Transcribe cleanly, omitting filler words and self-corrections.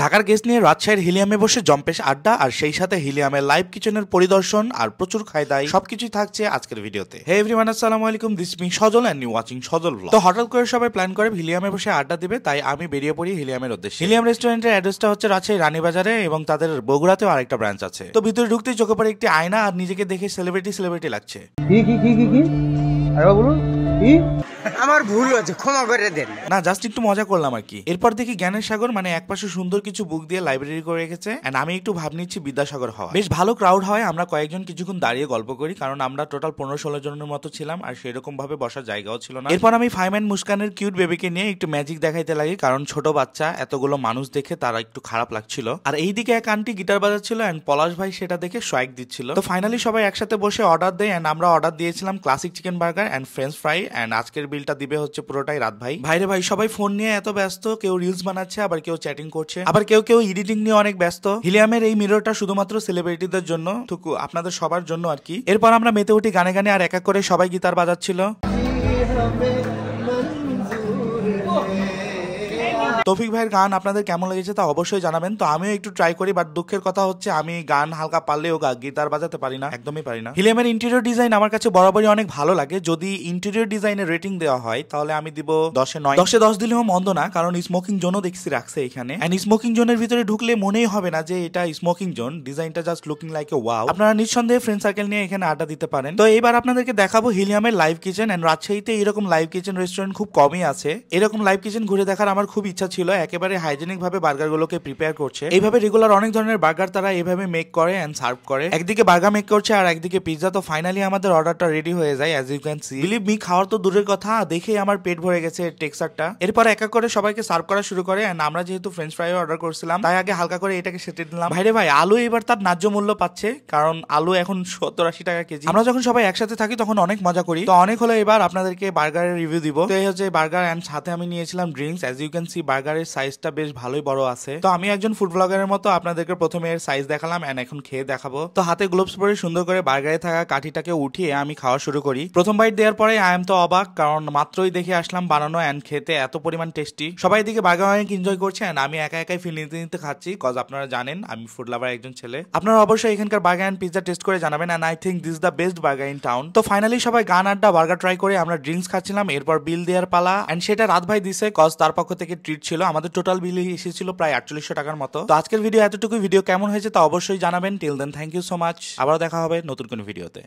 ঢাকার গেস্ট নিয়ে রাজশাহীর হিলিয়ামে বসে জম্পেশ আড্ডা আর সেই সাথে হিলিয়ামের লাইভ কিচেনের পরিদর্শন আর প্রচুর খায়দাই সবকিছুই থাকছে আজকের ভিডিওতে। হে এভরিওয়ান, আসসালামু আলাইকুম, this me Sajal and you watching Sajal vlog. তো হঠাৎ করে সবাই প্ল্যান করে হিলিয়ামে বসে আড্ডা দিবে, তাই আমি বেরিয়ে পড়ি হিলিয়ামের উদ্দেশ্যে। হিলিয়াম রেস্টুরেন্টের অ্যাড্রেসটা হচ্ছে রাজশাহী রানীবাজারে এবং তাদের বগুড়াতেও আরেকটা ব্রাঞ্চ আছে। তো ভিতরে ঢুকতেই চোখে পড়ে একটি আয়না আর নিজেকে দেখে সেলিব্রিটি লাগছে। আমার ভুল হয়েছে, ক্ষমা করে দেন। না, জাস্ট একটু মজা করলাম আর কি। এরপর দেখি জ্ঞানের সাগর, মানে একপাশে সুন্দর কিছু বুক দিয়ে লাইব্রেরি করে রেখেছে, এন্ড আমি একটু ভাব নিচ্ছি বিদ্যাসাগর হওয়া। বেশ ভালো ক্রাউড হয়, আমরা কয়েকজন কিছুক্ষণ দাঁড়িয়ে গল্প করি, কারণ আমরা টোটাল 15-16 জনের মতো ছিলাম আর সেরকম ভাবে বসার জায়গাও ছিল না। এরপর আমি ফাইম মুস্কানের কিউট বেবিকে নিয়ে একটু ম্যাজিক দেখাইতে লাগি, কারণ ছোট বাচ্চা এতগুলো মানুষ দেখে তারা একটু খারাপ লাগছিল। আর এইদিকে এক আন্টি গিটার বাজাচ্ছিল এন্ড পলাশ ভাই সেটা দেখে সোয়াগ দিচ্ছিল। তো ফাইনালি সবাই একসাথে বসে অর্ডার দেয় এন্ড আমরা অর্ডার দিয়েছিলাম classic chicken burger and french fry, and আজকের বিলটা দিবে হচ্ছে পুরোটাই রাত ভাই। ভাইরে ভাই, সবাই ফোন নিয়ে এত ব্যস্ত, কেউ রিলস বানাচ্ছে, আবার কেউ চ্যাটিং করছে, আবার কেউ এডিটিং নিয়ে অনেক ব্যস্ত। হিলিয়ামের এই মিররটা শুধুমাত্র সেলিব্রিটিদের জন্য, টুকু আপনাদের সবার জন্য আর কি। এরপর আমরা মেতে উঠি গানে গানে, আর এক এক করে সবাই গিটার বাজাচ্ছিল। তৌফিক ভাইয়ের গান আপনাদের কেমন লেগেছে তা অবশ্যই জানাবেন। তো আমিও একটু ট্রাই করি, বাট দুঃখের কথা হচ্ছে আমি গান হালকা পারলেও গিটার বাজাতে পারি না, একদমই পারি না। হিলিয়ামের ইন্টেরিয়র ডিজাইন আমার কাছে বরাবরই অনেক ভালো লাগে। যদি ইন্টেরিয়র ডিজাইনের রেটিং দেওয়া হয় তাহলে আমি দিব 10-এ 9। 10-এ 10 দিলেও মন্দ না, কারণ স্মোকিং জোনও দেখছি রাখছে এখানে, এন্ড স্মোকিং জোনের ভিতরে ঢুকলে মনেই হবে না যে এটা স্মোকিং জোন। ডিজাইনটা just looking like a wow. আপনারা নিঃসন্দেহে ফ্রেন্ড সার্কেল নিয়ে এখানে আড্ডা দিতে পারেন। তো এবার আপনাদেরকে দেখাবো হিলিয়ামের লাইভ কিচেন, এন্ড রাজশাহীতে এরকম লাইভ কিচেন রেস্টুরেন্ট খুব কমই আছে। এরকম লাইভ কিচেন ঘুরে দেখার আমার খুব ইচ্ছা ছিল। একেবারে হাইজেনিক ভাবে বার্গার গুলোকে প্রিপেয়ার করছে। এইভাবে রেগুলার অনেক ধরনের বার্গার তারা এইভাবে মেক করে এন্ড সার্ভ করে। একদিকে বার্গার মেক করছে আর একদিকে পিৎজা। তো ফাইনালি আমাদের অর্ডারটা রেডি হয়ে যায়, as you can see. Believe me, খাওয়ার তো দূরের কথা, দেখেই আমার পেট ভরে গেছে টেক্সচারটা। এরপর এক এক করে সবাইকে সার্ভ করা শুরু করে, এন্ড আমরা যেহেতু ফ্রেঞ্চ ফ্রাই অর্ডার করছিলাম তাই আগে হালকা করে এটাকে সেটে দিলাম। ভাইরে ভাই, আলু এবার তার ন্যায্য মূল্য পাচ্ছে, কারণ আলু এখন 70-80 টাকা কেজি। আমরা যখন সবাই একসাথে থাকি তখন অনেক মজা করি। তো অনেক হলো, এবার আপনাদেরকে বার্গারের রিভিউ দিব। তো এই হচ্ছে বার্গার, এন্ড সাথে আমি নিয়েছিলাম drinks. As you can see বার্গারের সাইজটা বেশ ভালোই বড় আছে। তো আমি একজন ফুড ব্লগারের মতো আপনাদেরকে প্রথমে এর সাইজ দেখালাম এন্ড এখন খেয়ে দেখাবো। তো হাতে গ্লোভস পরে সুন্দর করে বার্গারে থাকা কাঠিটাকে উঠিয়ে আমি খাওয়া শুরু করি। প্রথম বাইট দেওয়ার পরে আই এম তো অবাক, কারণ মাত্রই দেখে আসলাম বানানো এন্ড খেতে এত পরিমাণ টেস্টি। সবাই দিকে বার্গার অনেক এনজয় করছে এন্ড আমি একা একাই ফিল নিতে খাচ্ছি, কজ আপনারা জানেন আমি ফুড লাভার একজন ছেলে। আপনারা অবশ্যই এখানকার বার্গার এন্ড পিৎজা টেস্ট করে জানাবেন, and I think this the best burger in town. তো ফাইনালি সবাই গান আড্ডা বার্গার ট্রাই করে আমরা ড্রিঙ্কস খাচ্ছিলাম। এরপর বিল দেওয়ার পালা, এন্ড সেটা রাত ভাই দিছে, কজ তার পক্ষ থেকে ট্রিট ছিল। আমাদের টোটাল বিল এসেছিল প্রায় 4800 টাকার মতো। তো আজকের ভিডিও এতটুকু। ভিডিও কেমন হয়েছে তা অবশ্যই জানাবেন। Till then thank you so much. আবারও দেখা হবে নতুন কোনো ভিডিওতে।